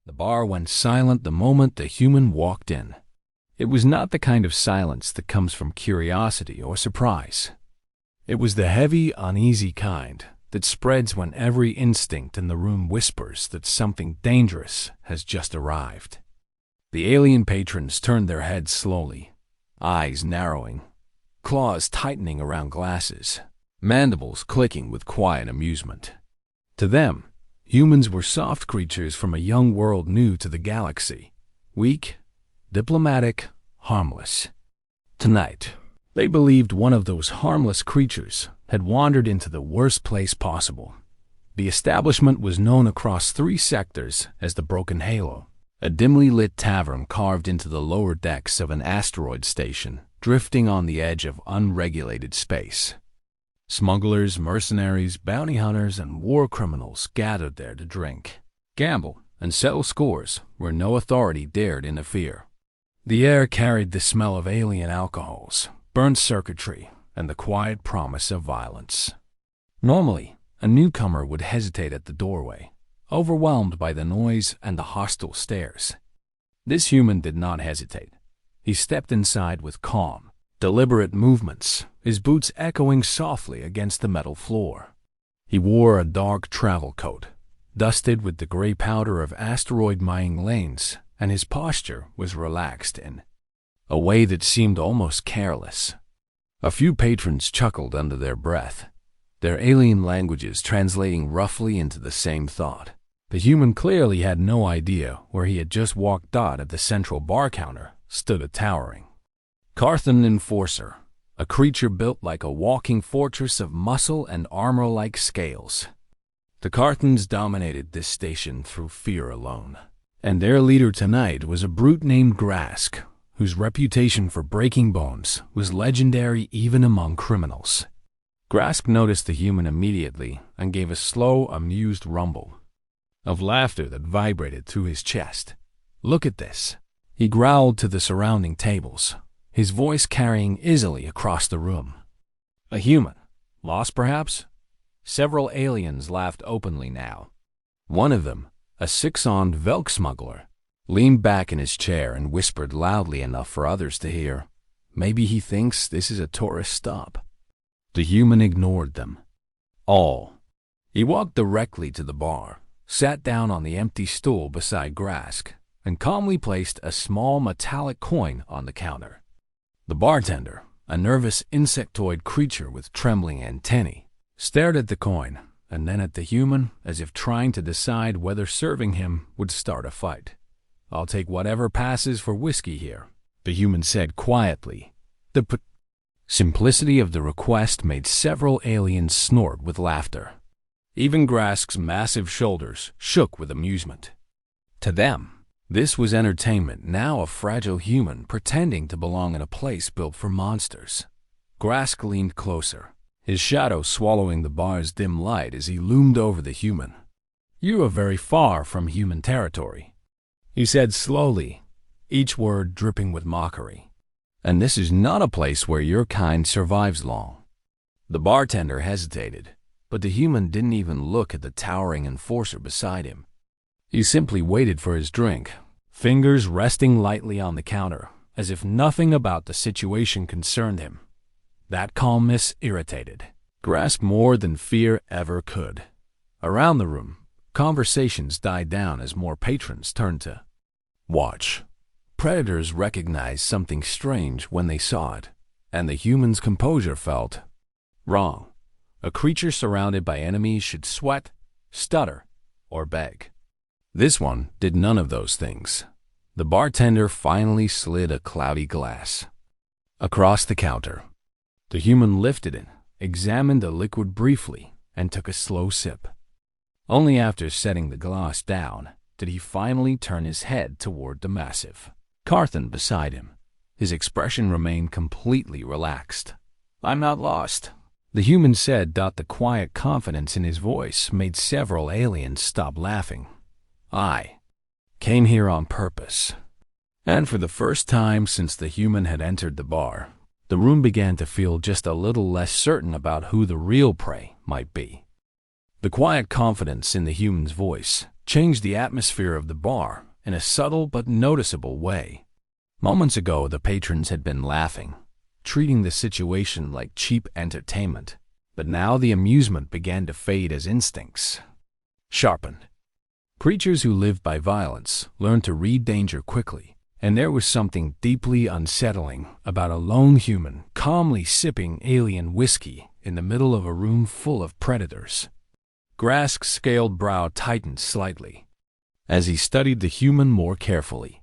The bar went silent the moment the human walked in. It was not the kind of silence that comes from curiosity or surprise. It was the heavy, uneasy kind that spreads when every instinct in the room whispers that something dangerous has just arrived. The alien patrons turned their heads slowly, eyes narrowing, claws tightening around glasses, mandibles clicking with quiet amusement. To them, humans were soft creatures from a young world new to the galaxy, weak, diplomatic, harmless. Tonight, they believed one of those harmless creatures had wandered into the worst place possible. The establishment was known across 3 sectors as the Broken Halo, a dimly lit tavern carved into the lower decks of an asteroid station, drifting on the edge of unregulated space. Smugglers, mercenaries, bounty hunters, and war criminals gathered there to drink, gamble, and settle scores where no authority dared interfere. The air carried the smell of alien alcohols, burnt circuitry, and the quiet promise of violence. Normally, a newcomer would hesitate at the doorway, overwhelmed by the noise and the hostile stares. This human did not hesitate. He stepped inside with calm, deliberate movements, his boots echoing softly against the metal floor. He wore a dark travel coat, dusted with the gray powder of asteroid mining lanes, and his posture was relaxed in a way that seemed almost careless. A few patrons chuckled under their breath, their alien languages translating roughly into the same thought. The human clearly had no idea where he had just walked. At the central bar counter stood a towering Carthan enforcer, a creature built like a walking fortress of muscle and armor-like scales. The Carthans dominated this station through fear alone, and their leader tonight was a brute named Grask, whose reputation for breaking bones was legendary even among criminals. Grask noticed the human immediately and gave a slow, amused rumble of laughter that vibrated through his chest. "Look at this," he growled to the surrounding tables, his voice carrying easily across the room. A human, lost perhaps? Several aliens laughed openly now. One of them, a 6-armed Velk smuggler, leaned back in his chair and whispered loudly enough for others to hear, "Maybe he thinks this is a tourist stop." The human ignored them all. He walked directly to the bar, sat down on the empty stool beside Grask, and calmly placed a small metallic coin on the counter. The bartender, a nervous insectoid creature with trembling antennae, stared at the coin and then at the human as if trying to decide whether serving him would start a fight. "I'll take whatever passes for whiskey here," the human said quietly. The simplicity of the request made several aliens snort with laughter. Even Grask's massive shoulders shook with amusement. To them, this was entertainment, now a fragile human pretending to belong in a place built for monsters. Grask leaned closer, his shadow swallowing the bar's dim light as he loomed over the human. "You are very far from human territory," he said slowly, each word dripping with mockery. "And this is not a place where your kind survives long." The bartender hesitated, but the human didn't even look at the towering enforcer beside him. He simply waited for his drink, fingers resting lightly on the counter, as if nothing about the situation concerned him. That calmness irritated Grask more than fear ever could. Around the room, conversations died down as more patrons turned to watch. Predators recognized something strange when they saw it, and the human's composure felt wrong. A creature surrounded by enemies should sweat, stutter, or beg. This one did none of those things. The bartender finally slid a cloudy glass across the counter. The human lifted it, examined the liquid briefly, and took a slow sip. Only after setting the glass down did he finally turn his head toward the massive Carthan beside him. His expression remained completely relaxed. "I'm not lost," the human said. The quiet confidence in his voice made several aliens stop laughing. "I came here on purpose." And for the first time since the human had entered the bar, the room began to feel just a little less certain about who the real prey might be. The quiet confidence in the human's voice changed the atmosphere of the bar in a subtle but noticeable way. Moments ago, the patrons had been laughing, treating the situation like cheap entertainment, but now the amusement began to fade as instincts sharpened. Creatures who live by violence learn to read danger quickly, and there was something deeply unsettling about a lone human calmly sipping alien whiskey in the middle of a room full of predators. Grask's scaled brow tightened slightly as he studied the human more carefully.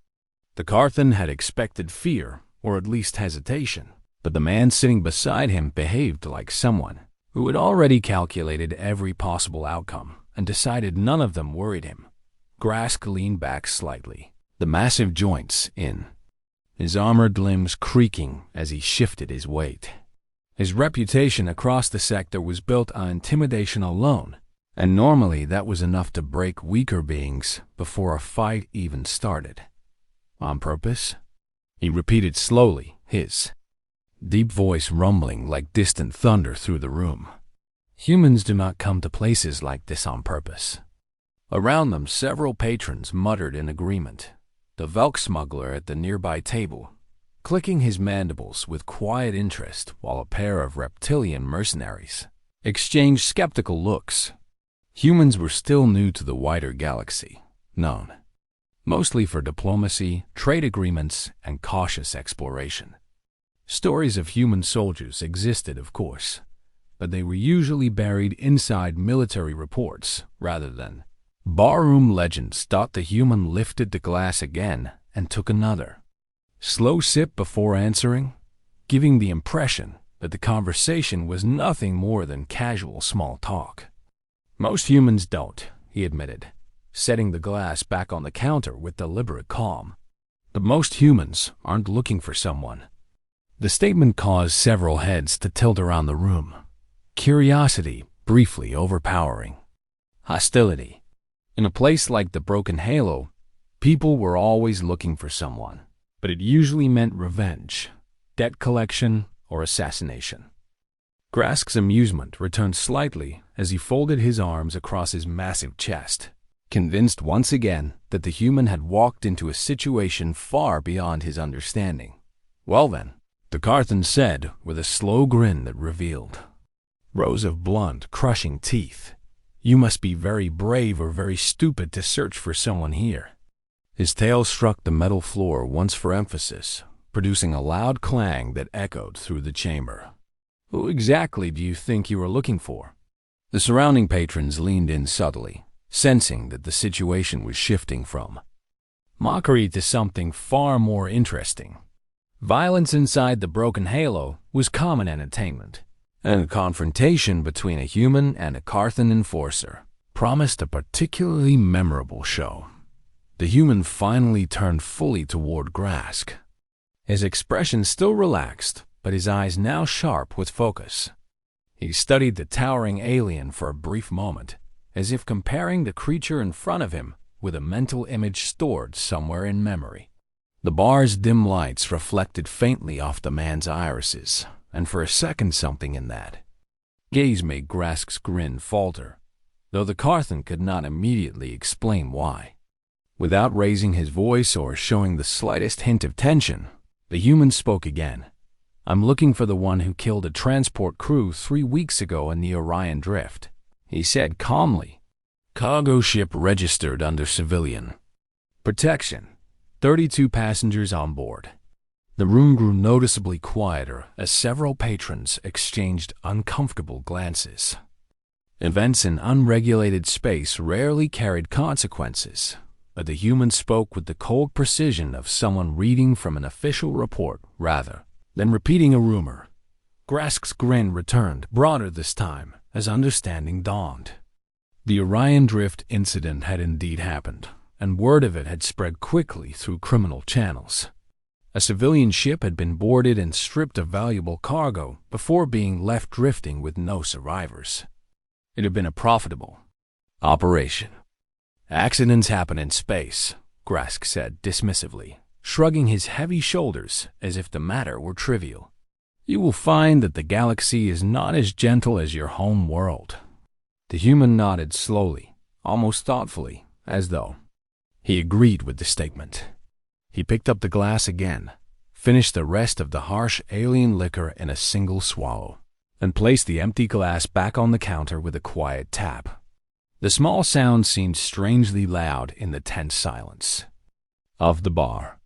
The Carthan had expected fear, or at least hesitation, but the man sitting beside him behaved like someone who had already calculated every possible outcome and decided none of them worried him. Grask leaned back slightly, the massive joints in, his armored limbs creaking as he shifted his weight. His reputation across the sector was built on intimidation alone, and normally that was enough to break weaker beings before a fight even started. On purpose? He repeated slowly, his deep voice rumbling like distant thunder through the room. Humans do not come to places like this on purpose. Around them, several patrons muttered in agreement. The Velk smuggler at the nearby table, clicking his mandibles with quiet interest, while a pair of reptilian mercenaries exchanged skeptical looks. Humans were still new to the wider galaxy, known mostly for diplomacy, trade agreements, and cautious exploration. Stories of human soldiers existed, of course, but they were usually buried inside military reports rather than barroom legends. The human lifted the glass again and took another slow sip before answering, giving the impression that the conversation was nothing more than casual small talk. Most humans don't, he admitted, setting the glass back on the counter with deliberate calm. But most humans aren't looking for someone. The statement caused several heads to tilt around the room, curiosity briefly overpowering hostility. In a place like the Broken Halo, people were always looking for someone, but it usually meant revenge, debt collection, or assassination. Grask's amusement returned slightly as he folded his arms across his massive chest, convinced once again that the human had walked into a situation far beyond his understanding. Well then, the Carthan said with a slow grin that revealed rows of blunt, crushing teeth, you must be very brave or very stupid to search for someone here. His tail struck the metal floor once for emphasis, producing a loud clang that echoed through the chamber. Who exactly do you think you are looking for? The surrounding patrons leaned in subtly, sensing that the situation was shifting from mockery to something far more interesting. Violence inside the Broken Halo was common entertainment, and a confrontation between a human and a Carthan enforcer promised a particularly memorable show. The human finally turned fully toward Grask, his expression still relaxed, but his eyes now sharp with focus. He studied the towering alien for a brief moment, as if comparing the creature in front of him with a mental image stored somewhere in memory. The bar's dim lights reflected faintly off the man's irises, and for a second something in that gaze made Grask's grin falter, though the Carthan could not immediately explain why. Without raising his voice or showing the slightest hint of tension, the human spoke again. I'm looking for the one who killed a transport crew 3 weeks ago in the Orion Drift, he said calmly. Cargo ship registered under civilian protection. 32 passengers on board. The room grew noticeably quieter as several patrons exchanged uncomfortable glances. Events in unregulated space rarely carried consequences, but the human spoke with the cold precision of someone reading from an official report rather than repeating a rumor. Grask's grin returned, broader this time, as understanding dawned. The Orion Drift incident had indeed happened, and word of it had spread quickly through criminal channels. A civilian ship had been boarded and stripped of valuable cargo before being left drifting with no survivors. It had been a profitable operation. Accidents happen in space, Grask said dismissively, shrugging his heavy shoulders as if the matter were trivial. You will find that the galaxy is not as gentle as your home world. The human nodded slowly, almost thoughtfully, as though he agreed with the statement. He picked up the glass again, finished the rest of the harsh alien liquor in a single swallow, and placed the empty glass back on the counter with a quiet tap. The small sound seemed strangely loud in the tense silence of the bar.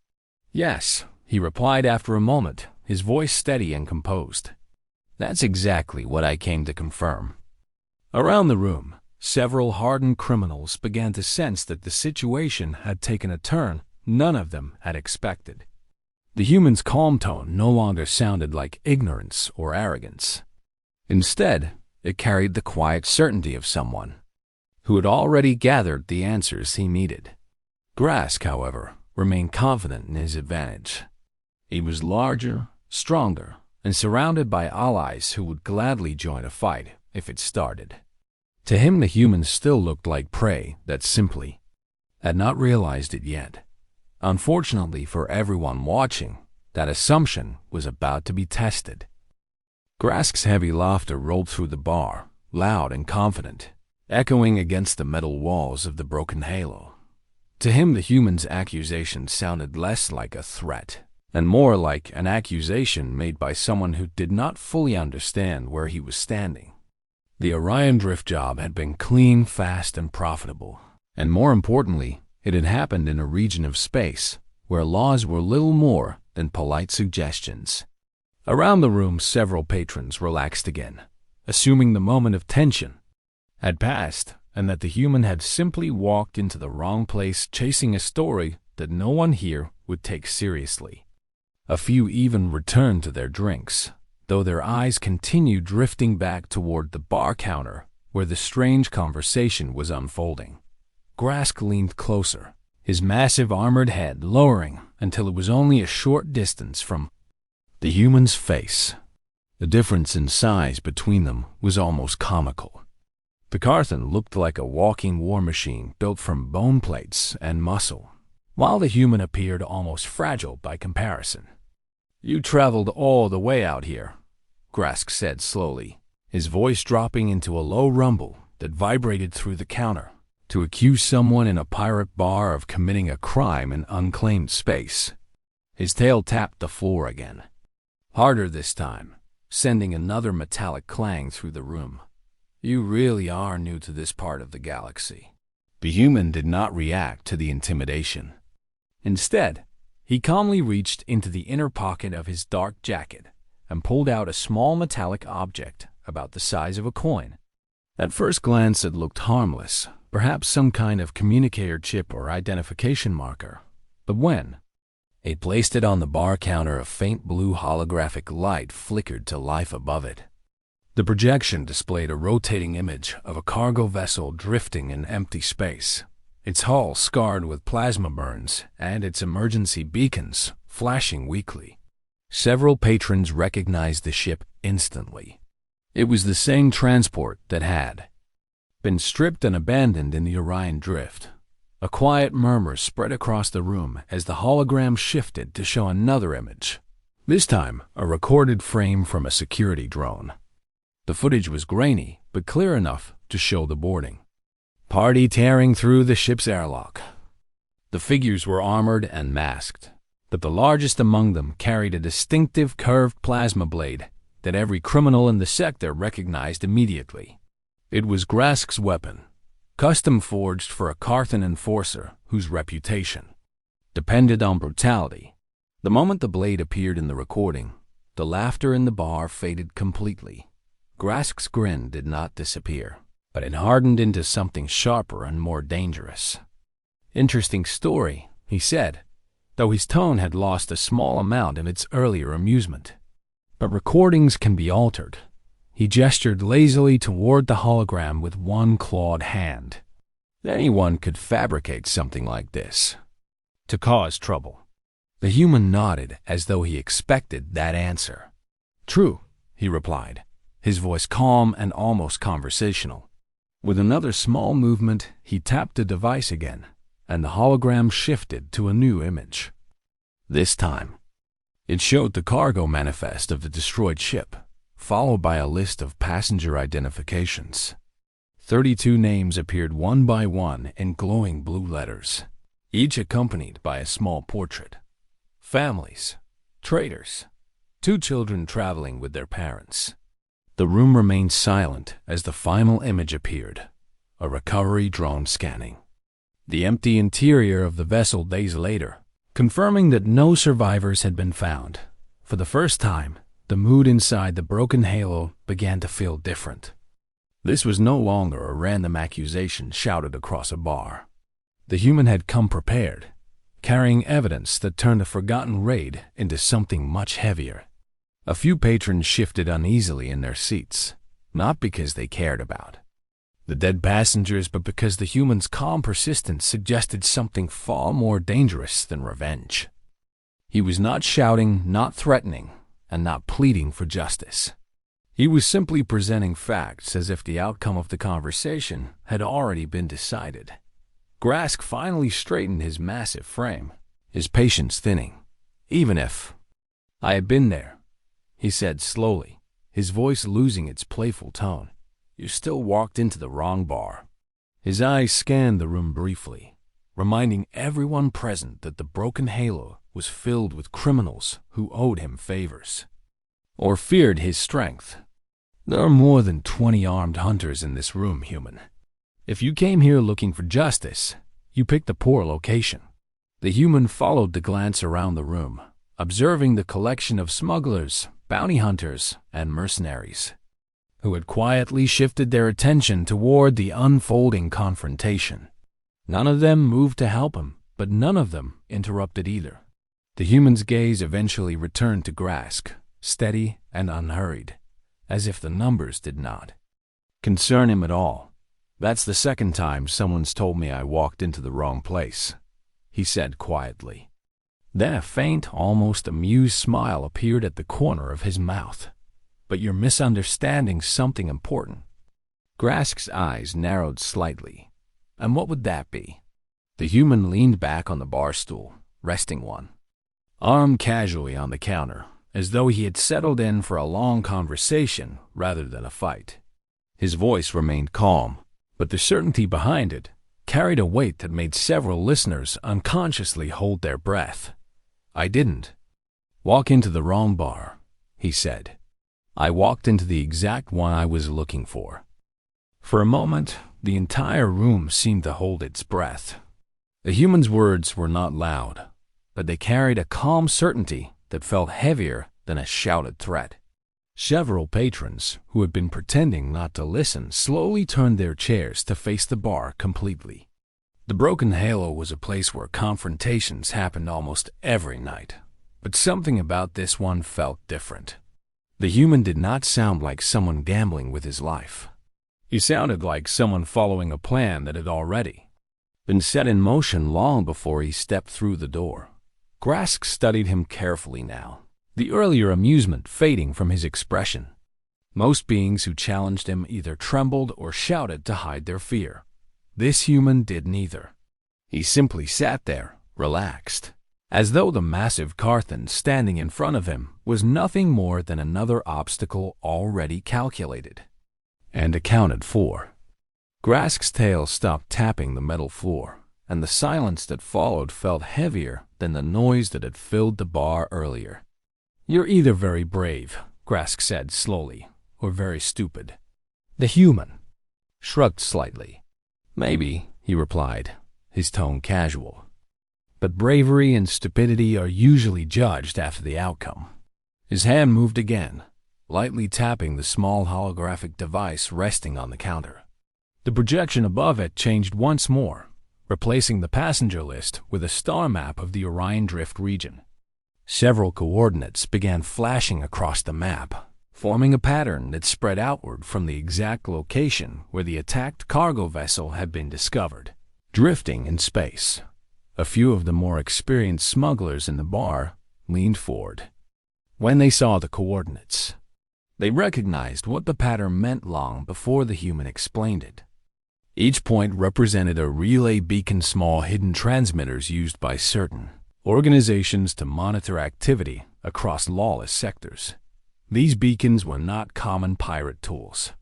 "Yes," he replied after a moment, his voice steady and composed. "That's exactly what I came to confirm." Around the room, several hardened criminals began to sense that the situation had taken a turn none of them had expected. The human's calm tone no longer sounded like ignorance or arrogance. Instead, it carried the quiet certainty of someone who had already gathered the answers he needed. Grask, however, remained confident in his advantage. He was larger, stronger, and surrounded by allies who would gladly join a fight if it started. To him, the humans still looked like prey that simply had not realized it yet. Unfortunately for everyone watching, that assumption was about to be tested. Grask's heavy laughter rolled through the bar, loud and confident, echoing against the metal walls of the broken halo. To him, the human's accusation sounded less like a threat and more like an accusation made by someone who did not fully understand where he was standing. The Orion drift job had been clean, fast, and profitable, and more importantly, it had happened in a region of space where laws were little more than polite suggestions. Around the room, several patrons relaxed again, assuming the moment of tension had passed and that the human had simply walked into the wrong place chasing a story that no one here would take seriously. A few even returned to their drinks, though their eyes continued drifting back toward the bar counter where the strange conversation was unfolding. Grask leaned closer, his massive armored head lowering until it was only a short distance from the human's face. The difference in size between them was almost comical. The Carthan looked like a walking war machine built from bone plates and muscle, while the human appeared almost fragile by comparison. "You traveled all the way out here," Grask said slowly, his voice dropping into a low rumble that vibrated through the counter, "to accuse someone in a pirate bar of committing a crime in unclaimed space." His tail tapped the floor again, harder this time, sending another metallic clang through the room. "You really are new to this part of the galaxy." The human did not react to the intimidation. Instead, he calmly reached into the inner pocket of his dark jacket and pulled out a small metallic object about the size of a coin. At first glance, it looked harmless, perhaps some kind of communicator chip or identification marker. But when he placed it on the bar counter, a faint blue holographic light flickered to life above it. The projection displayed a rotating image of a cargo vessel drifting in empty space, its hull scarred with plasma burns and its emergency beacons flashing weakly. Several patrons recognized the ship instantly. It was the same transport that had been stripped and abandoned in the Orion drift. A quiet murmur spread across the room as the hologram shifted to show another image, this time a recorded frame from a security drone. The footage was grainy, but clear enough to show the boarding party tearing through the ship's airlock. The figures were armored and masked, but the largest among them carried a distinctive curved plasma blade that every criminal in the sector recognized immediately. It was Grask's weapon, custom forged for a Carthan enforcer whose reputation depended on brutality. The moment the blade appeared in the recording, the laughter in the bar faded completely. Grask's grin did not disappear, but it hardened into something sharper and more dangerous. "Interesting story," he said, though his tone had lost a small amount of its earlier amusement. "But recordings can be altered." He gestured lazily toward the hologram with one clawed hand. "Anyone could fabricate something like this to cause trouble." The human nodded as though he expected that answer. "True," he replied, his voice calm and almost conversational. With another small movement, he tapped the device again, and the hologram shifted to a new image. This time, it showed the cargo manifest of the destroyed ship, followed by a list of passenger identifications. 32 names appeared one by one in glowing blue letters, each accompanied by a small portrait. Families, traders, 2 children traveling with their parents. The room remained silent as the final image appeared, a recovery drone scanning the empty interior of the vessel days later, confirming that no survivors had been found. For the first time, the mood inside the broken halo began to feel different. This was no longer a random accusation shouted across a bar. The human had come prepared, carrying evidence that turned a forgotten raid into something much heavier. A few patrons shifted uneasily in their seats, not because they cared about the dead passengers, but because the human's calm persistence suggested something far more dangerous than revenge. He was not shouting, not threatening, and not pleading for justice. He was simply presenting facts as if the outcome of the conversation had already been decided. Grask finally straightened his massive frame, his patience thinning. "Even if I had been there," he said slowly, his voice losing its playful tone, "you still walked into the wrong bar." His eyes scanned the room briefly, reminding everyone present that the broken halo was filled with criminals who owed him favors or feared his strength. "There are more than 20 armed hunters in this room, human. If you came here looking for justice, you picked a poor location." The human followed the glance around the room, observing the collection of smugglers, bounty hunters, and mercenaries who had quietly shifted their attention toward the unfolding confrontation. None of them moved to help him, but none of them interrupted either. The human's gaze eventually returned to Grask, steady and unhurried, as if the numbers did not concern him at all. "That's the second time someone's told me I walked into the wrong place," he said quietly. Then a faint, almost amused smile appeared at the corner of his mouth. "But you're misunderstanding something important." Grask's eyes narrowed slightly. "And what would that be?" The human leaned back on the bar stool, resting one arm casually on the counter, as though he had settled in for a long conversation rather than a fight. His voice remained calm, but the certainty behind it carried a weight that made several listeners unconsciously hold their breath. "I didn't walk into the wrong bar," he said. "I walked into the exact one I was looking for." For a moment, the entire room seemed to hold its breath. The human's words were not loud, but they carried a calm certainty that felt heavier than a shouted threat. Several patrons, who had been pretending not to listen, slowly turned their chairs to face the bar completely. The broken halo was a place where confrontations happened almost every night, but something about this one felt different. The human did not sound like someone gambling with his life. He sounded like someone following a plan that had already been set in motion long before he stepped through the door. Grask studied him carefully now, the earlier amusement fading from his expression. Most beings who challenged him either trembled or shouted to hide their fear. This human did neither. He simply sat there, relaxed, as though the massive Carthan standing in front of him was nothing more than another obstacle already calculated and accounted for. Grask's tail stopped tapping the metal floor, and the silence that followed felt heavier than the noise that had filled the bar earlier. "You're either very brave," Grask said slowly, "or very stupid." The human shrugged slightly. "Maybe," he replied, his tone casual. "But bravery and stupidity are usually judged after the outcome." His hand moved again, lightly tapping the small holographic device resting on the counter. The projection above it changed once more, replacing the passenger list with a star map of the Orion Drift region. Several coordinates began flashing across the map, forming a pattern that spread outward from the exact location where the attacked cargo vessel had been discovered, drifting in space. A few of the more experienced smugglers in the bar leaned forward. When they saw the coordinates, they recognized what the pattern meant long before the human explained it. Each point represented a relay beacon, small hidden transmitters used by certain organizations to monitor activity across lawless sectors. These beacons were not common pirate tools.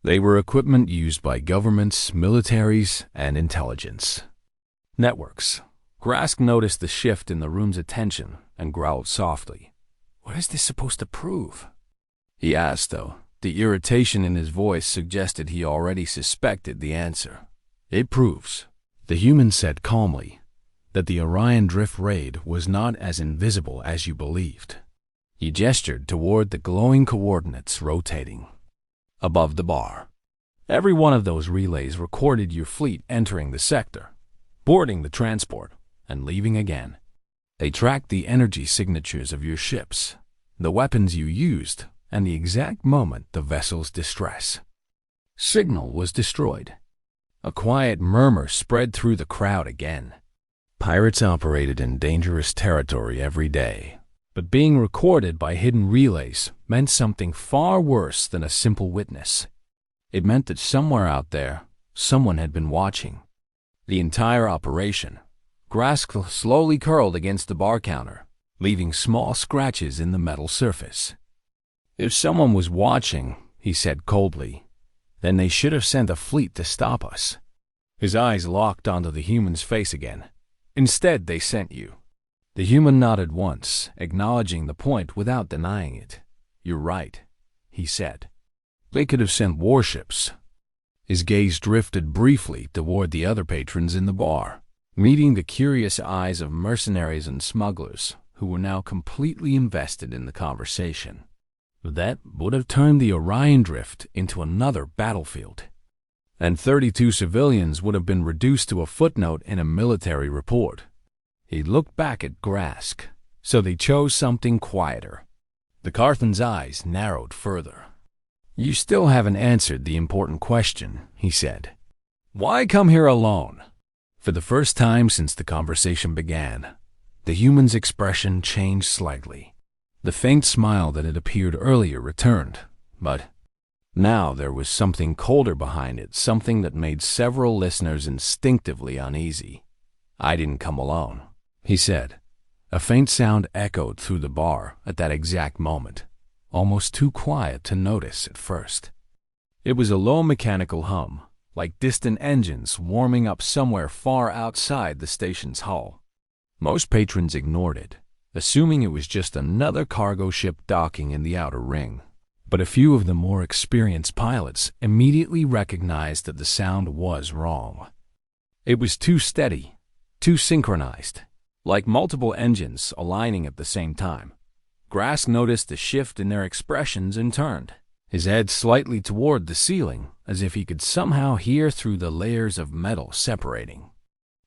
They were equipment used by governments, militaries, and intelligence networks. Grask noticed the shift in the room's attention and growled softly. "What is this supposed to prove?" he asked, though. The irritation in his voice suggested he already suspected the answer. "It proves," the human said calmly, "that the Orion Drift raid was not as invisible as you believed." He gestured toward the glowing coordinates rotating above the bar. "Every one of those relays recorded your fleet entering the sector, boarding the transport, and leaving again. They tracked the energy signatures of your ships, the weapons you used, and the exact moment the vessel's distress signal was destroyed." A quiet murmur spread through the crowd again. Pirates operated in dangerous territory every day, but being recorded by hidden relays meant something far worse than a simple witness. It meant that somewhere out there, someone had been watching. The entire operation. Grask slowly curled against the bar counter, leaving small scratches in the metal surface. "If someone was watching," he said coldly, "then they should have sent a fleet to stop us." His eyes locked onto the human's face again. "Instead, they sent you." The human nodded once, acknowledging the point without denying it. "You're right," he said. "They could have sent warships." His gaze drifted briefly toward the other patrons in the bar, meeting the curious eyes of mercenaries and smugglers who were now completely invested in the conversation. That would have turned the Orion Drift into another battlefield, and 32 civilians would have been reduced to a footnote in a military report. He looked back at Grask, so they chose something quieter. The Carthan's eyes narrowed further. "You still haven't answered the important question," he said. "Why come here alone?" For the first time since the conversation began, the human's expression changed slightly. The faint smile that had appeared earlier returned, but now there was something colder behind it, something that made several listeners instinctively uneasy. "I didn't come alone," he said. A faint sound echoed through the bar at that exact moment, almost too quiet to notice at first. It was a low mechanical hum, like distant engines warming up somewhere far outside the station's hull. Most patrons ignored it, assuming it was just another cargo ship docking in the outer ring. But a few of the more experienced pilots immediately recognized that the sound was wrong. It was too steady, too synchronized, like multiple engines aligning at the same time. Grask noticed a shift in their expressions and turned, his head slightly toward the ceiling, as if he could somehow hear through the layers of metal separating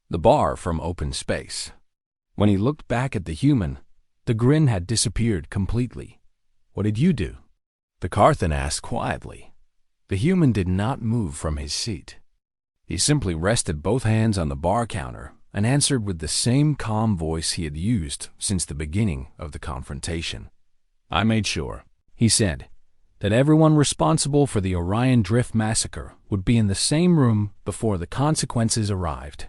the bar from open space. When he looked back at the human, the grin had disappeared completely. "What did you do?" the Carthan asked quietly. The human did not move from his seat. He simply rested both hands on the bar counter and answered with the same calm voice he had used since the beginning of the confrontation. "I made sure," he said, "that everyone responsible for the Orion Drift massacre would be in the same room before the consequences arrived."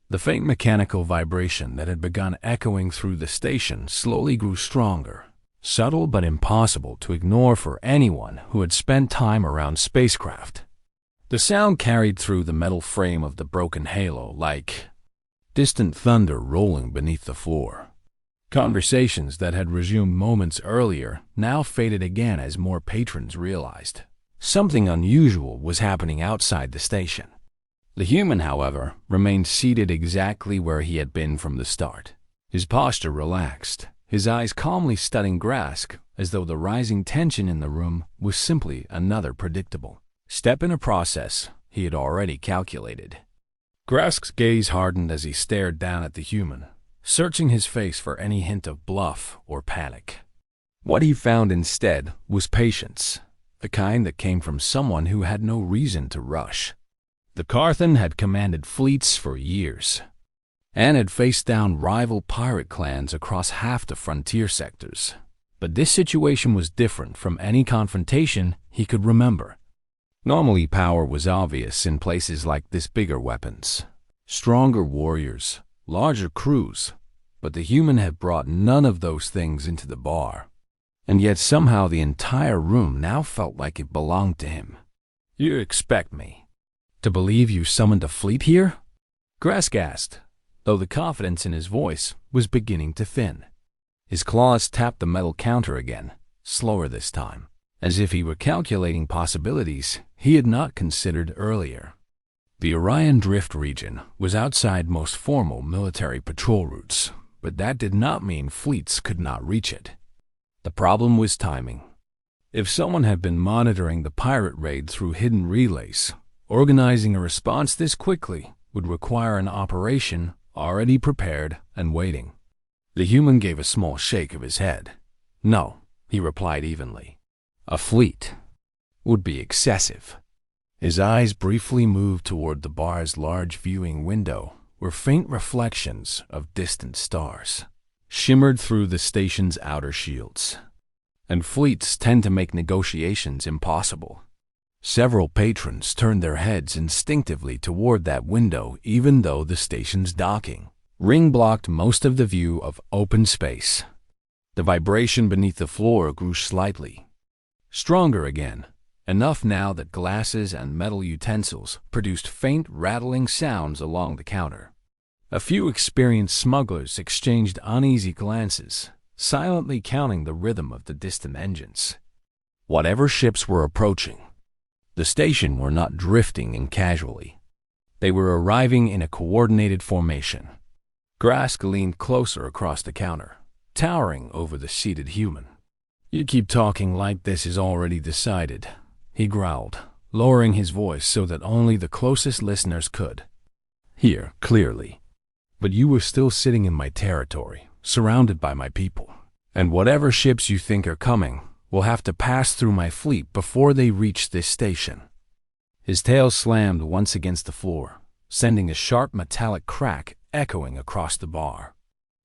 The faint mechanical vibration that had begun echoing through the station slowly grew stronger, subtle but impossible to ignore for anyone who had spent time around spacecraft. The sound carried through the metal frame of the broken halo like distant thunder rolling beneath the floor. Conversations that had resumed moments earlier now faded again as more patrons realized something unusual was happening outside the station. The human, however, remained seated exactly where he had been from the start. His posture relaxed, his eyes calmly studying Grask as though the rising tension in the room was simply another predictable step in a process he had already calculated. Grask's gaze hardened as he stared down at the human, searching his face for any hint of bluff or panic. What he found instead was patience, the kind that came from someone who had no reason to rush. The Carthan had commanded fleets for years, and had faced down rival pirate clans across half the frontier sectors. But this situation was different from any confrontation he could remember. Normally, power was obvious in places like this: bigger weapons, stronger warriors, larger crews, but the human had brought none of those things into the bar. And yet somehow the entire room now felt like it belonged to him. You expect me to believe you summoned a fleet here? Grask asked, though the confidence in his voice was beginning to thin. His claws tapped the metal counter again, slower this time, as if he were calculating possibilities he had not considered earlier. The Orion Drift region was outside most formal military patrol routes, but that did not mean fleets could not reach it. The problem was timing. If someone had been monitoring the pirate raid through hidden relays, organizing a response this quickly would require an operation already prepared and waiting. The human gave a small shake of his head. No, he replied evenly. A fleet would be excessive. His eyes briefly moved toward the bar's large viewing window, where faint reflections of distant stars shimmered through the station's outer shields. And fleets tend to make negotiations impossible. Several patrons turned their heads instinctively toward that window, even though the station's docking ring blocked most of the view of open space. The vibration beneath the floor grew slightly stronger again, enough now that glasses and metal utensils produced faint rattling sounds along the counter. A few experienced smugglers exchanged uneasy glances, silently counting the rhythm of the distant engines. Whatever ships were approaching, the station were not drifting in casually. They were arriving in a coordinated formation. Grask leaned closer across the counter, towering over the seated human. You keep talking like this is already decided, he growled, lowering his voice so that only the closest listeners could hear clearly. But you were still sitting in my territory, surrounded by my people, and whatever ships you think are coming will have to pass through my fleet before they reach this station. His tail slammed once against the floor, sending a sharp metallic crack echoing across the bar.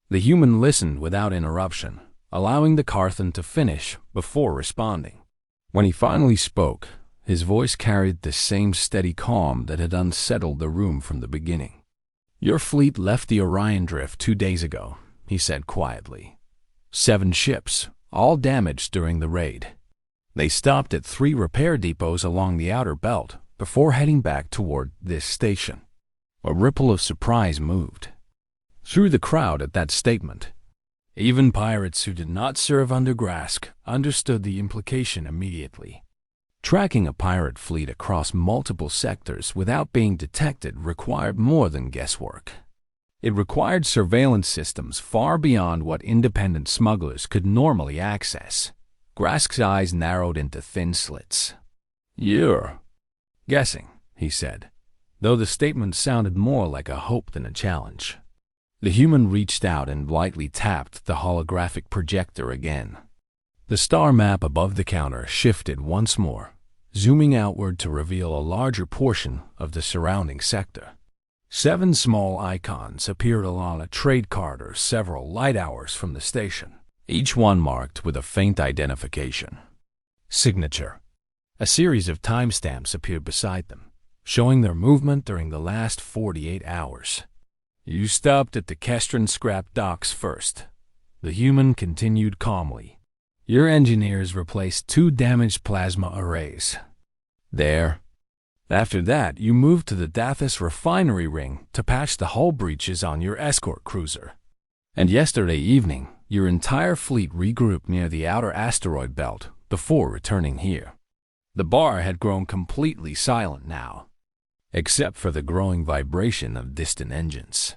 The human listened without interruption, allowing the Carthan to finish before responding. When he finally spoke, his voice carried the same steady calm that had unsettled the room from the beginning. Your fleet left the Orion Drift 2 days ago, he said quietly. 7 ships, all damaged during the raid. They stopped at 3 repair depots along the outer belt before heading back toward this station. A ripple of surprise moved through the crowd at that statement. Even pirates who did not serve under Grask understood the implication immediately. Tracking a pirate fleet across multiple sectors without being detected required more than guesswork. It required surveillance systems far beyond what independent smugglers could normally access. Grask's eyes narrowed into thin slits. You're guessing, he said, though the statement sounded more like a hope than a challenge. The human reached out and lightly tapped the holographic projector again. The star map above the counter shifted once more, zooming outward to reveal a larger portion of the surrounding sector. 7 small icons appeared along a trade corridor several light hours from the station, each one marked with a faint identification. Signature. A series of timestamps appeared beside them, showing their movement during the last 48 hours. You stopped at the Kestrin scrap docks first. The human continued calmly. Your engineers replaced 2 damaged plasma arrays there. After that, you moved to the Dathis refinery ring to patch the hull breaches on your escort cruiser. And yesterday evening, your entire fleet regrouped near the outer asteroid belt before returning here. The bar had grown completely silent now, except for the growing vibration of distant engines.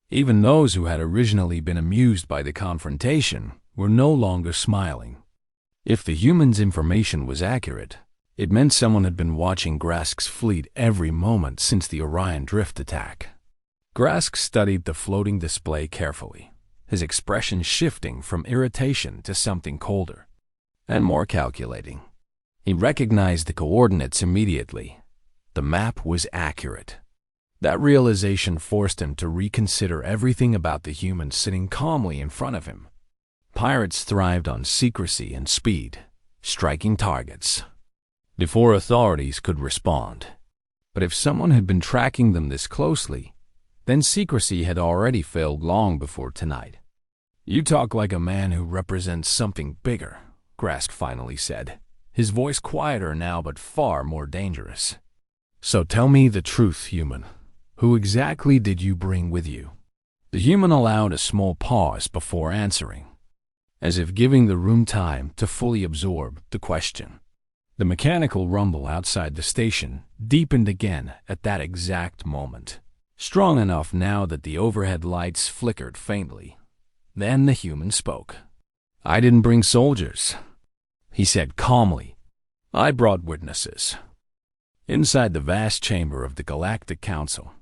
Even those who had originally been amused by the confrontation were no longer smiling. If the human's information was accurate, it meant someone had been watching Grask's fleet every moment since the Orion Drift attack. Grask studied the floating display carefully, his expression shifting from irritation to something colder and more calculating. He recognized the coordinates immediately. The map was accurate. That realization forced him to reconsider everything about the human sitting calmly in front of him. Pirates thrived on secrecy and speed, striking targets before authorities could respond. But if someone had been tracking them this closely, then secrecy had already failed long before tonight. You talk like a man who represents something bigger, Grask finally said. his voice quieter now but far more dangerous. "So tell me the truth, human. Who exactly did you bring with you?" The human allowed a small pause before answering, as if giving the room time to fully absorb the question. The mechanical rumble outside the station deepened again at that exact moment, strong enough now that the overhead lights flickered faintly. Then the human spoke. "I didn't bring soldiers," he said calmly. "I brought witnesses." Inside the vast chamber of the Galactic Council,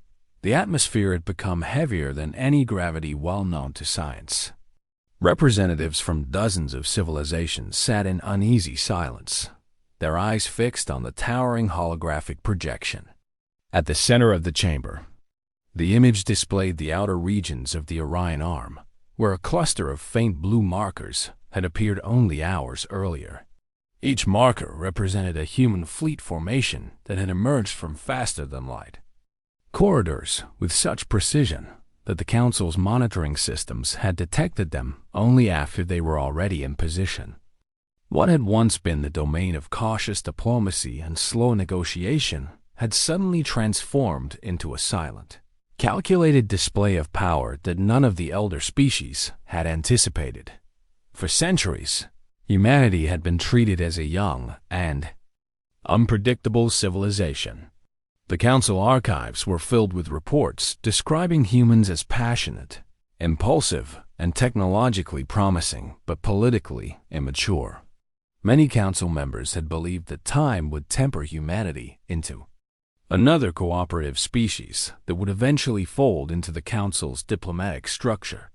the atmosphere had become heavier than any gravity well known to science. Representatives from dozens of civilizations sat in uneasy silence, their eyes fixed on the towering holographic projection. At the center of the chamber, the image displayed the outer regions of the Orion Arm, where a cluster of faint blue markers had appeared only hours earlier. Each marker represented a human fleet formation that had emerged from faster-than-light corridors with such precision that the Council's monitoring systems had detected them only after they were already in position. What had once been the domain of cautious diplomacy and slow negotiation had suddenly transformed into a silent, calculated display of power that none of the elder species had anticipated. For centuries, humanity had been treated as a young and unpredictable civilization. The Council archives were filled with reports describing humans as passionate, impulsive, and technologically promising, but politically immature. Many Council members had believed that time would temper humanity into another cooperative species that would eventually fold into the Council's diplomatic structure.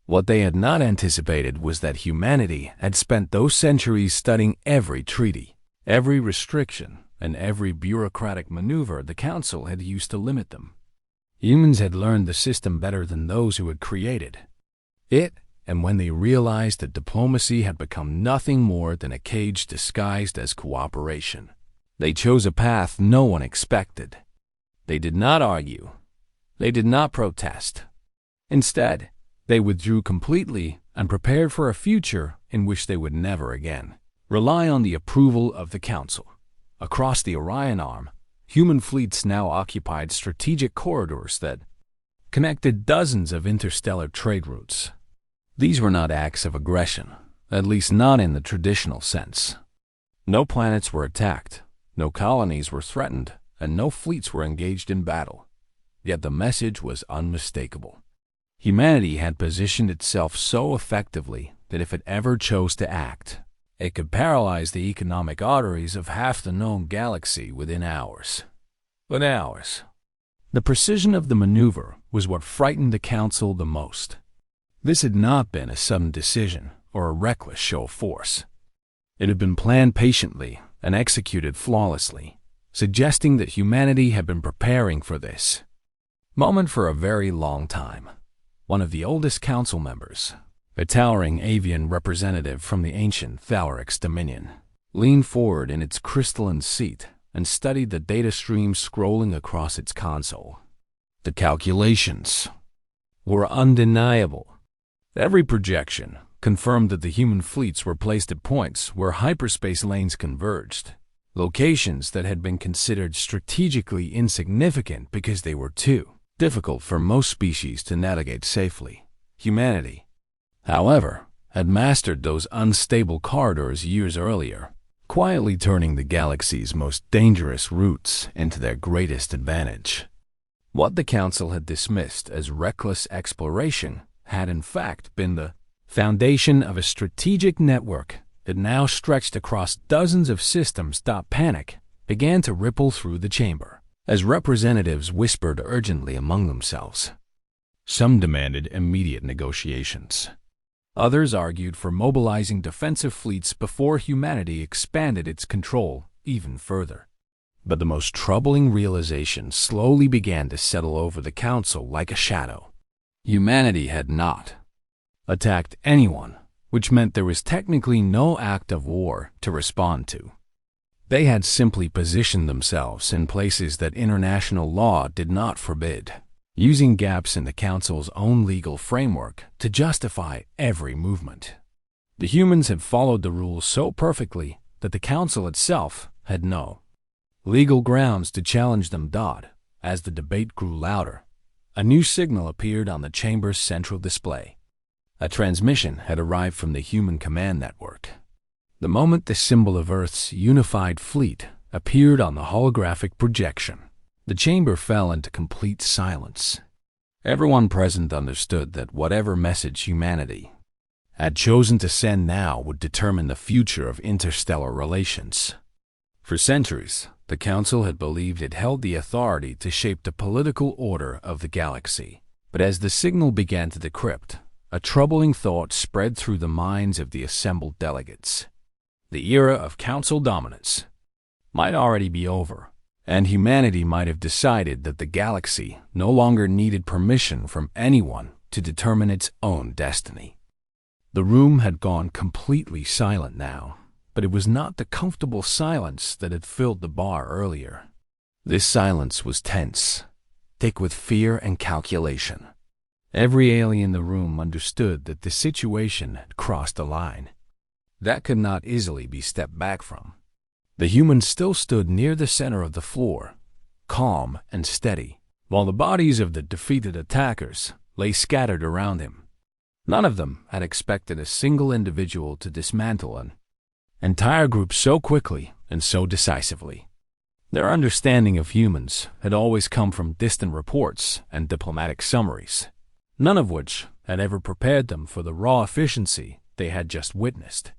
What they had not anticipated was that humanity had spent those centuries studying every treaty, every restriction, and every bureaucratic maneuver the Council had used to limit them. Humans had learned the system better than those who had created it, and when they realized that diplomacy had become nothing more than a cage disguised as cooperation, they chose a path no one expected. They did not argue. They did not protest. Instead, they withdrew completely and prepared for a future in which they would never again rely on the approval of the Council. Across the Orion Arm, human fleets now occupied strategic corridors that connected dozens of interstellar trade routes. These were not acts of aggression, at least not in the traditional sense. No planets were attacked, no colonies were threatened, and no fleets were engaged in battle. Yet the message was unmistakable. Humanity had positioned itself so effectively that if it ever chose to act, it could paralyze the economic arteries of half the known galaxy within hours. But hours. The precision of the maneuver was what frightened the Council the most. This had not been a sudden decision or a reckless show of force. It had been planned patiently and executed flawlessly, suggesting that humanity had been preparing for this moment for a very long time. One of the oldest Council members, a towering avian representative from the ancient Thalric's dominion, leaned forward in its crystalline seat and studied the data stream scrolling across its console. The calculations were undeniable. Every projection confirmed that the human fleets were placed at points where hyperspace lanes converged, locations that had been considered strategically insignificant because they were too difficult for most species to navigate safely. Humanity, however, had mastered those unstable corridors years earlier, quietly turning the galaxy's most dangerous routes into their greatest advantage. What the Council had dismissed as reckless exploration had in fact been the foundation of a strategic network that now stretched across dozens of systems. Panic began to ripple through the chamber as representatives whispered urgently among themselves. Some demanded immediate negotiations. Others argued for mobilizing defensive fleets before humanity expanded its control even further. But the most troubling realization slowly began to settle over the Council like a shadow. Humanity had not attacked anyone, which meant there was technically no act of war to respond to. They had simply positioned themselves in places that international law did not forbid, using gaps in the Council's own legal framework to justify every movement. The humans had followed the rules so perfectly that the council itself had no legal grounds to challenge them. As the debate grew louder, a new signal appeared on the chamber's central display. A transmission had arrived from the human command network. The moment the symbol of Earth's unified fleet appeared on the holographic projection, the chamber fell into complete silence. Everyone present understood that whatever message humanity had chosen to send now would determine the future of interstellar relations. For centuries, the Council had believed it held the authority to shape the political order of the galaxy. But as the signal began to decrypt, a troubling thought spread through the minds of the assembled delegates. The era of Council dominance might already be over, and humanity might have decided that the galaxy no longer needed permission from anyone to determine its own destiny. The room had gone completely silent now, but it was not the comfortable silence that had filled the bar earlier. This silence was tense, thick with fear and calculation. Every alien in the room understood that the situation had crossed a line that could not easily be stepped back from. The human still stood near the center of the floor, calm and steady, while the bodies of the defeated attackers lay scattered around him. None of them had expected a single individual to dismantle an entire group so quickly and so decisively. Their understanding of humans had always come from distant reports and diplomatic summaries, none of which had ever prepared them for the raw efficiency they had just witnessed.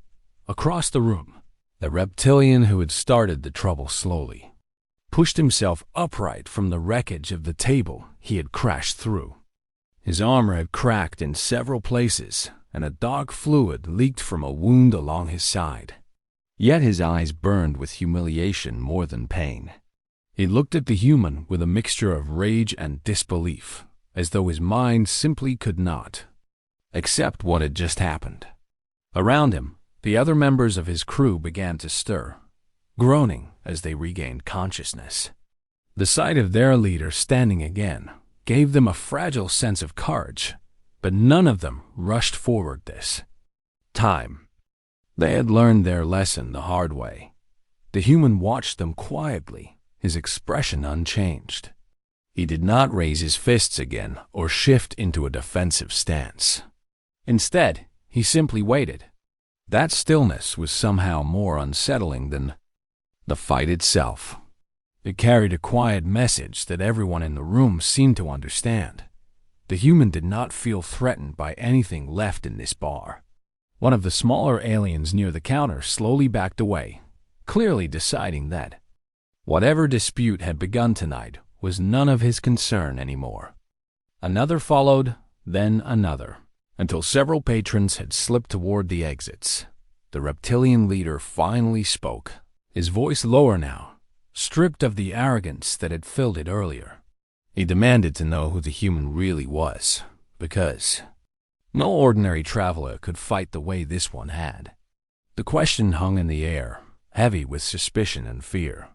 Across the room, the reptilian who had started the trouble slowly pushed himself upright from the wreckage of the table he had crashed through. His armor had cracked in several places, and a dark fluid leaked from a wound along his side. Yet his eyes burned with humiliation more than pain. He looked at the human with a mixture of rage and disbelief, as though his mind simply could not accept what had just happened. Around him, the other members of his crew began to stir, groaning as they regained consciousness. The sight of their leader standing again gave them a fragile sense of courage, but none of them rushed forward this time. They had learned their lesson the hard way. The human watched them quietly, his expression unchanged. He did not raise his fists again or shift into a defensive stance. Instead, he simply waited. That stillness was somehow more unsettling than the fight itself. It carried a quiet message that everyone in the room seemed to understand. The human did not feel threatened by anything left in this bar. One of the smaller aliens near the counter slowly backed away, clearly deciding that whatever dispute had begun tonight was none of his concern anymore. Another followed, then another, until several patrons had slipped toward the exits. The reptilian leader finally spoke, his voice lower now, stripped of the arrogance that had filled it earlier. He demanded to know who the human really was, because no ordinary traveler could fight the way this one had. The question hung in the air, heavy with suspicion and fear.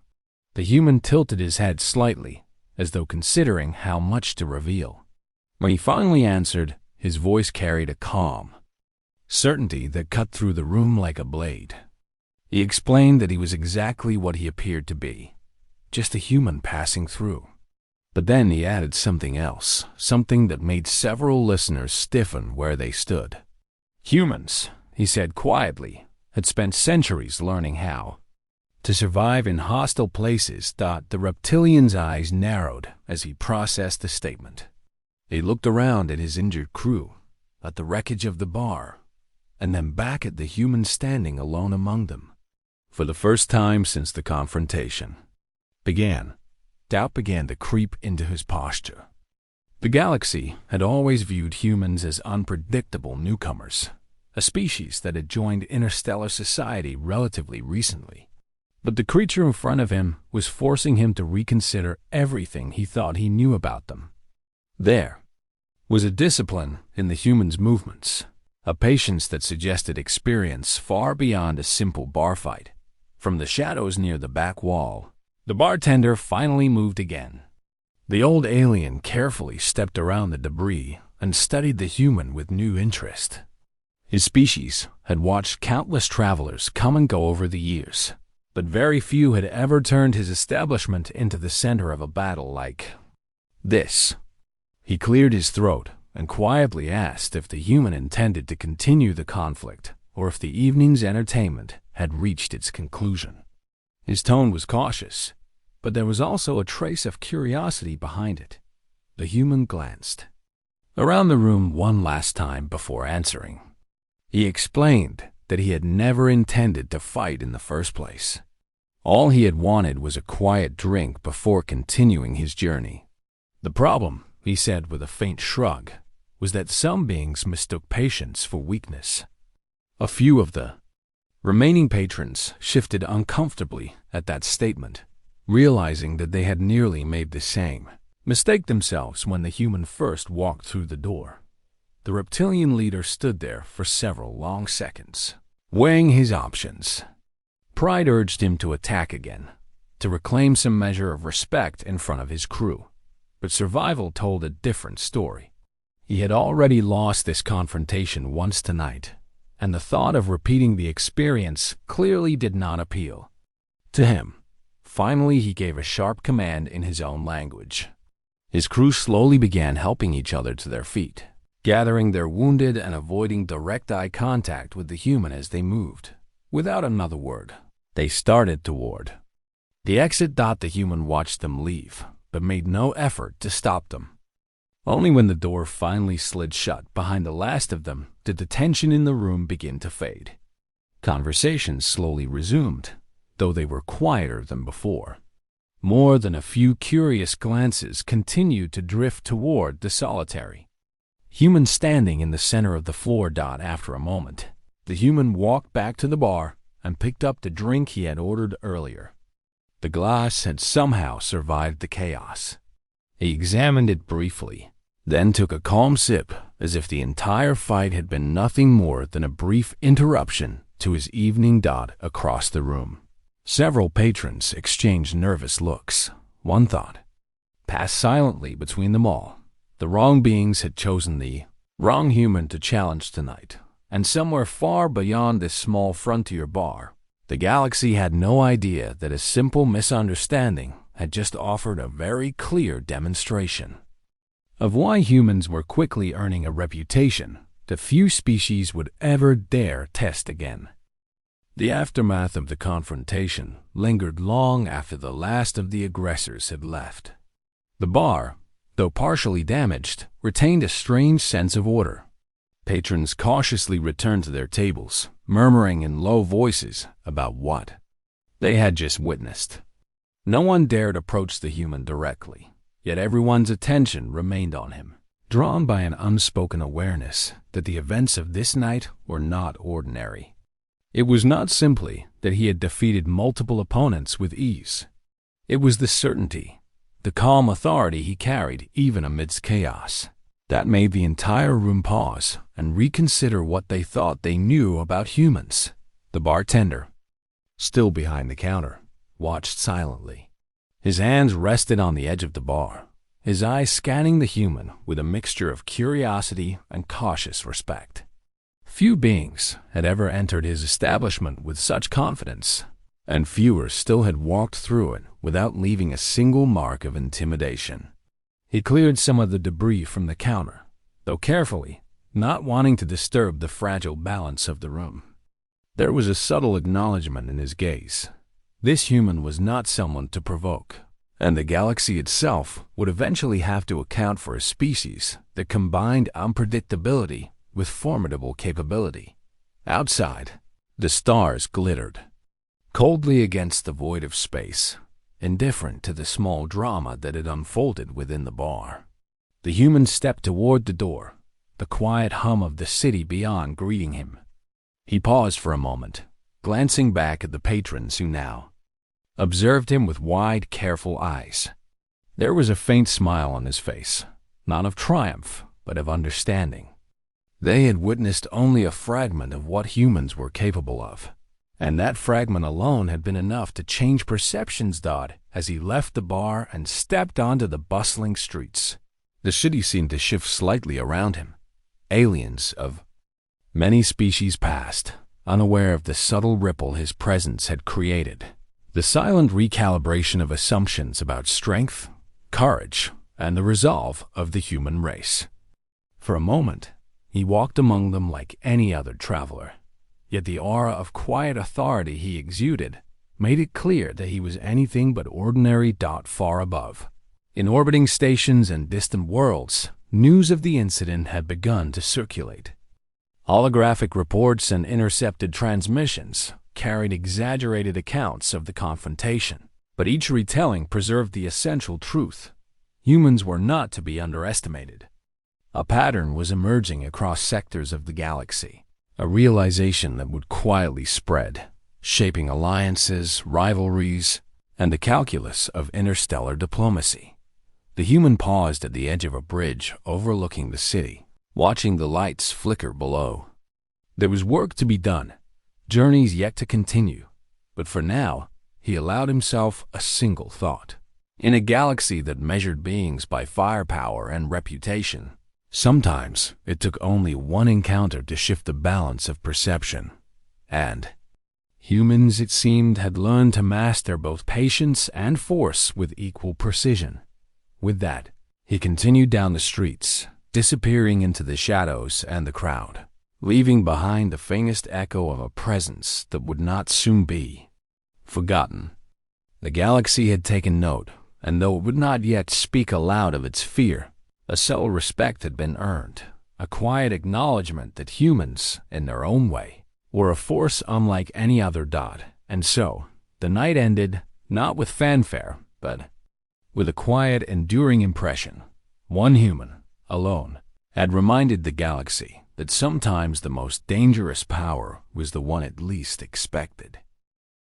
The human tilted his head slightly, as though considering how much to reveal. When he finally answered, his voice carried a calm certainty that cut through the room like a blade. He explained that he was exactly what he appeared to be, just a human passing through. But then he added something else, something that made several listeners stiffen where they stood. Humans, he said quietly, had spent centuries learning how to survive in hostile places. The reptilian's eyes narrowed as he processed the statement. He looked around at his injured crew, at the wreckage of the bar, and then back at the human standing alone among them. For the first time since the confrontation doubt began to creep into his posture. The galaxy had always viewed humans as unpredictable newcomers, a species that had joined interstellar society relatively recently. But the creature in front of him was forcing him to reconsider everything he thought he knew about them. There was a discipline in the human's movements, a patience that suggested experience far beyond a simple bar fight. From the shadows near the back wall, the bartender finally moved again. The old alien carefully stepped around the debris and studied the human with new interest. His species had watched countless travelers come and go over the years, but very few had ever turned his establishment into the center of a battle like this. He cleared his throat and quietly asked if the human intended to continue the conflict or if the evening's entertainment had reached its conclusion. His tone was cautious, but there was also a trace of curiosity behind it. The human glanced around the room one last time before answering. He explained that he had never intended to fight in the first place. All he had wanted was a quiet drink before continuing his journey. The problem, he said with a faint shrug, was that some beings mistook patience for weakness. A few of the remaining patrons shifted uncomfortably at that statement, realizing that they had nearly made the same mistake themselves when the human first walked through the door. The reptilian leader stood there for several long seconds, weighing his options. Pride urged him to attack again, to reclaim some measure of respect in front of his crew. But survival told a different story. He had already lost this confrontation once tonight, and the thought of repeating the experience clearly did not appeal to him. Finally, he gave a sharp command in his own language. His crew slowly began helping each other to their feet, gathering their wounded and avoiding direct eye contact with the human as they moved. Without another word, they started toward the exit. The human watched them leave, but made no effort to stop them. Only when the door finally slid shut behind the last of them did the tension in the room begin to fade. Conversations slowly resumed, though they were quieter than before. More than a few curious glances continued to drift toward the solitary human standing in the center of the floor. After a moment, the human walked back to the bar and picked up the drink he had ordered earlier. The glass had somehow survived the chaos. He examined it briefly, then took a calm sip as if the entire fight had been nothing more than a brief interruption to his evening. Across the room, several patrons exchanged nervous looks. One thought passed silently between them all. The wrong beings had chosen the wrong human to challenge tonight, and somewhere far beyond this small frontier bar, the galaxy had no idea that a simple misunderstanding had just offered a very clear demonstration of why humans were quickly earning a reputation that few species would ever dare test again. The aftermath of the confrontation lingered long after the last of the aggressors had left. The bar, though partially damaged, retained a strange sense of order. Patrons cautiously returned to their tables, murmuring in low voices about what they had just witnessed. No one dared approach the human directly, yet everyone's attention remained on him, drawn by an unspoken awareness that the events of this night were not ordinary. It was not simply that he had defeated multiple opponents with ease. It was the certainty, the calm authority he carried even amidst chaos, that made the entire room pause and reconsider what they thought they knew about humans. The bartender, still behind the counter, watched silently. His hands rested on the edge of the bar, his eyes scanning the human with a mixture of curiosity and cautious respect. Few beings had ever entered his establishment with such confidence, and fewer still had walked through it without leaving a single mark of intimidation. He cleared some of the debris from the counter, though carefully, not wanting to disturb the fragile balance of the room. There was a subtle acknowledgement in his gaze. This human was not someone to provoke, and the galaxy itself would eventually have to account for a species that combined unpredictability with formidable capability. Outside, the stars glittered coldly against the void of space, indifferent to the small drama that had unfolded within the bar. The human stepped toward the door, the quiet hum of the city beyond greeting him. He paused for a moment, glancing back at the patrons who now observed him with wide, careful eyes. There was a faint smile on his face, not of triumph, but of understanding. They had witnessed only a fragment of what humans were capable of, and that fragment alone had been enough to change perceptions. As he left the bar and stepped onto the bustling streets, the city seemed to shift slightly around him. Aliens of Many species passed, unaware of the subtle ripple his presence had created. The silent recalibration of assumptions about strength, courage, and the resolve of the human race. For a moment, he walked among them like any other traveler, yet the aura of quiet authority he exuded made it clear that he was anything but ordinary. Far above, in orbiting stations and distant worlds, news of the incident had begun to circulate. Holographic reports and intercepted transmissions carried exaggerated accounts of the confrontation, but each retelling preserved the essential truth: humans were not to be underestimated. A pattern was emerging across sectors of the galaxy, a realization that would quietly spread, shaping alliances, rivalries, and the calculus of interstellar diplomacy. The human paused at the edge of a bridge overlooking the city, watching the lights flicker below. There was work to be done, journeys yet to continue, but for now, he allowed himself a single thought. In a galaxy that measured beings by firepower and reputation, sometimes it took only one encounter to shift the balance of perception. And humans, it seemed, had learned to master both patience and force with equal precision. With that, he continued down the streets, disappearing into the shadows and the crowd, leaving behind the faintest echo of a presence that would not soon be forgotten. The galaxy had taken note, and though it would not yet speak aloud of its fear, a subtle respect had been earned, a quiet acknowledgement that humans, in their own way, were a force unlike any other. And so, the night ended, not with fanfare, but with a quiet, enduring impression. One human, alone, had reminded the galaxy that sometimes the most dangerous power was the one it least expected.